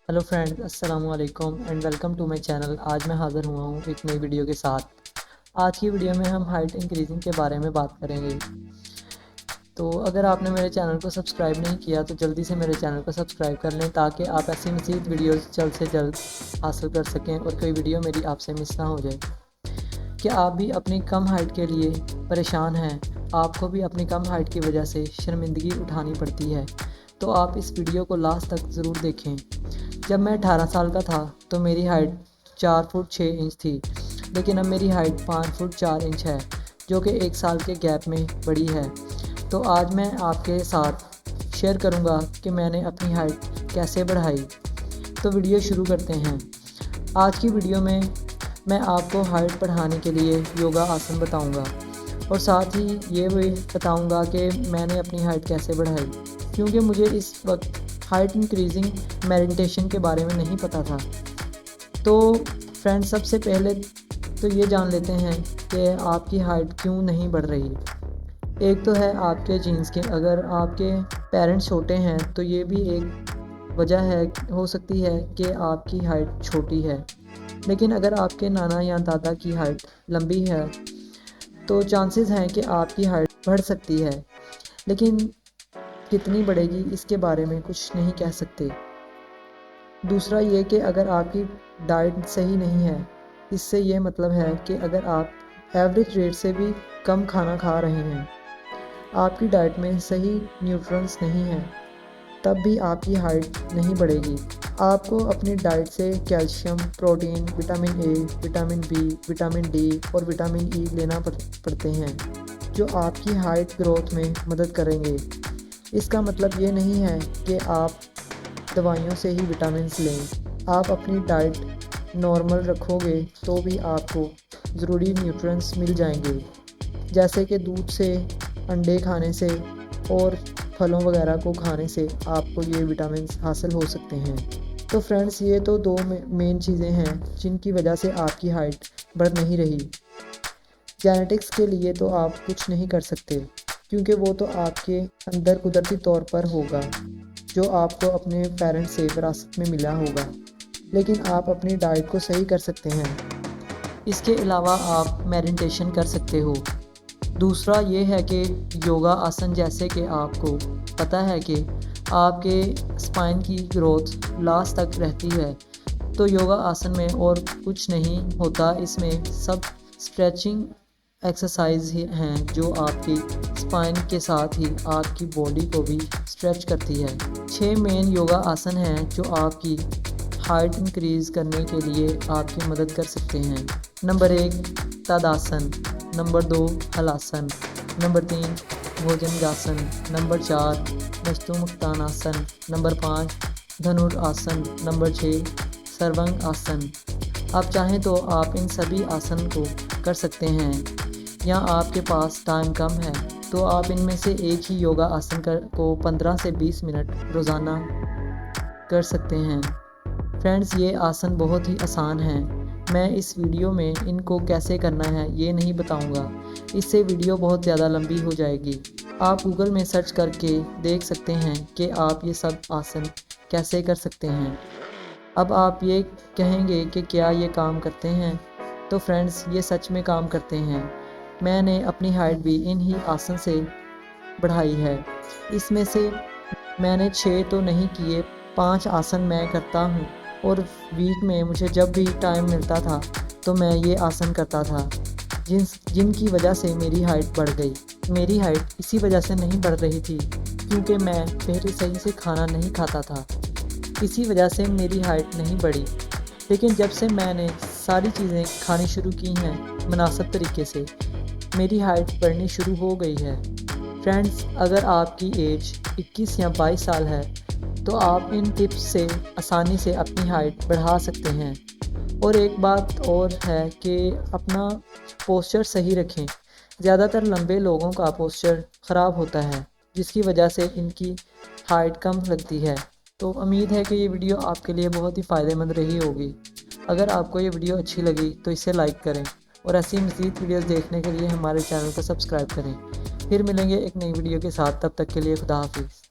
Hello friends, अस्सलाम वालेकुम and welcome to my channel. आज मैं हाज़िर हुआ हूँ एक नई वीडियो के साथ। आज की वीडियो में हम हाइट इंक्रीजिंग के बारे में बात करेंगे। तो अगर आपने मेरे चैनल को सब्सक्राइब नहीं किया तो जल्दी से मेरे चैनल को सब्सक्राइब कर लें ताकि आप ऐसी मज़ीद वीडियोस जल्द से जल्द हासिल कर सकें और कोई वीडियो मेरी आपसे मिस ना हो जाए। क्या आप भी अपनी कम हाइट के लिए परेशान हैं? आपको भी अपनी कम हाइट की वजह से शर्मिंदगी उठानी पड़ती है? तो आप इस वीडियो को लास्ट तक ज़रूर देखें। जब मैं 18 साल का था तो मेरी हाइट 4 फुट 6 इंच थी, लेकिन अब मेरी हाइट 5 फुट 4 इंच है, जो कि 1 साल के गैप में बढ़ी है। तो आज मैं आपके साथ शेयर करूंगा कि मैंने अपनी हाइट कैसे बढ़ाई। तो वीडियो शुरू करते हैं। आज की वीडियो में मैं आपको हाइट बढ़ाने के लिए योगा आसन बताऊंगा और साथ ही ये भी बताऊंगा कि मैंने अपनी हाइट कैसे बढ़ाई, क्योंकि मुझे इस वक्त हाइट इंक्रीजिंग मेडिटेशन के बारे में नहीं पता था। तो फ्रेंड्स, सबसे पहले तो ये जान लेते हैं कि आपकी हाइट क्यों नहीं बढ़ रही। एक तो है आपके जीन्स के। अगर आपके पेरेंट्स छोटे हैं तो ये भी एक वजह है, हो सकती है कि आपकी हाइट छोटी है। लेकिन अगर आपके नाना या दादा की हाइट लंबी है तो चांसेस हैं कि आपकी हाइट बढ़ सकती है, लेकिन कितनी बढ़ेगी इसके बारे में कुछ नहीं कह सकते। दूसरा ये कि अगर आपकी डाइट सही नहीं है, इससे ये मतलब है कि अगर आप एवरेज रेट से भी कम खाना खा रहे हैं, आपकी डाइट में सही न्यूट्रिएंट्स नहीं है, तब भी आपकी हाइट नहीं बढ़ेगी। आपको अपनी डाइट से calcium, protein, vitamin A, vitamin B, vitamin D और विटामिन ई लेना पड़ते हैं, जो आपकी हाइट ग्रोथ में मदद करेंगे। इसका मतलब ये नहीं है कि आप दवाइयों से ही विटामिन्स लें। आप अपनी डाइट नॉर्मल रखोगे तो भी आपको ज़रूरी न्यूट्रिएंट्स मिल जाएंगे, जैसे कि दूध से, अंडे खाने से और फलों वगैरह को खाने से आपको ये विटामिन्स हासिल हो सकते हैं। तो फ्रेंड्स, ये तो दो मेन चीज़ें हैं जिनकी वजह से आपकी हाइट बढ़ नहीं रही। जेनेटिक्स के लिए तो आप कुछ नहीं कर सकते, क्योंकि वो तो आपके अंदर कुदरती तौर पर होगा, जो आपको अपने पेरेंट्स से विरासत में मिला होगा। लेकिन आप अपनी डाइट को सही कर सकते हैं। इसके अलावा आप मेडिटेशन कर सकते हो। दूसरा ये है कि योगा आसन, जैसे कि आपको पता है कि आपके स्पाइन की ग्रोथ लास्ट तक रहती है, तो योगा आसन में और कुछ नहीं होता। इसमें सब स्ट्रेचिंग एक्सरसाइज ही हैं जो आपकी स्पाइन के साथ ही आपकी बॉडी को भी स्ट्रेच करती है। 6 मेन योगा आसन हैं जो आपकी हाइट इंक्रीज़ करने के लिए आपकी मदद कर सकते हैं। नंबर 1 तदासन, नंबर 2 हलासन, नंबर 3 भुजंगासन, नंबर 4 मस्तुमुक्तानासन, नंबर 5 धनुरासन, नंबर 6 सर्वांग आसन। आप चाहें तो आप इन सभी आसन को कर सकते हैं, या आपके पास टाइम कम है तो आप इनमें से एक ही योगा आसन को 15 से 20 मिनट रोज़ाना कर सकते हैं। फ्रेंड्स, ये आसन बहुत ही आसान है। मैं इस वीडियो में इनको कैसे करना है ये नहीं बताऊंगा, इससे वीडियो बहुत ज़्यादा लंबी हो जाएगी। आप गूगल में सर्च करके देख सकते हैं कि आप ये सब आसन कैसे कर सकते हैं। अब आप ये कहेंगे कि क्या ये काम करते हैं? तो फ्रेंड्स, ये सच में काम करते हैं। मैंने अपनी हाइट भी इन ही आसन से बढ़ाई है। इसमें से मैंने 6 तो नहीं किए, 5 आसन मैं करता हूँ, और वीक में मुझे जब भी टाइम मिलता था तो मैं ये आसन करता था, जिनकी वजह से मेरी हाइट बढ़ गई। मेरी हाइट इसी वजह से नहीं बढ़ रही थी क्योंकि मैं पहले सही से खाना नहीं खाता था, इसी वजह से मेरी हाइट नहीं बढ़ी। लेकिन जब से मैंने सारी चीज़ें खानी शुरू की हैं मुनासिब तरीके से, मेरी हाइट बढ़नी शुरू हो गई है। फ्रेंड्स, अगर आपकी एज 21 या 22 साल है तो आप इन टिप्स से आसानी से अपनी हाइट बढ़ा सकते हैं। और एक बात और है कि अपना पोस्चर सही रखें। ज़्यादातर लंबे लोगों का पोस्चर ख़राब होता है, जिसकी वजह से इनकी हाइट कम लगती है। तो उम्मीद है कि ये वीडियो आपके लिए बहुत ही फ़ायदेमंद रही होगी। अगर आपको ये वीडियो अच्छी लगी तो इसे लाइक करें और ऐसी मज़ीद वीडियोस देखने के लिए हमारे चैनल को सब्सक्राइब करें। फिर मिलेंगे एक नई वीडियो के साथ, तब तक के लिए खुदा हाफिज़।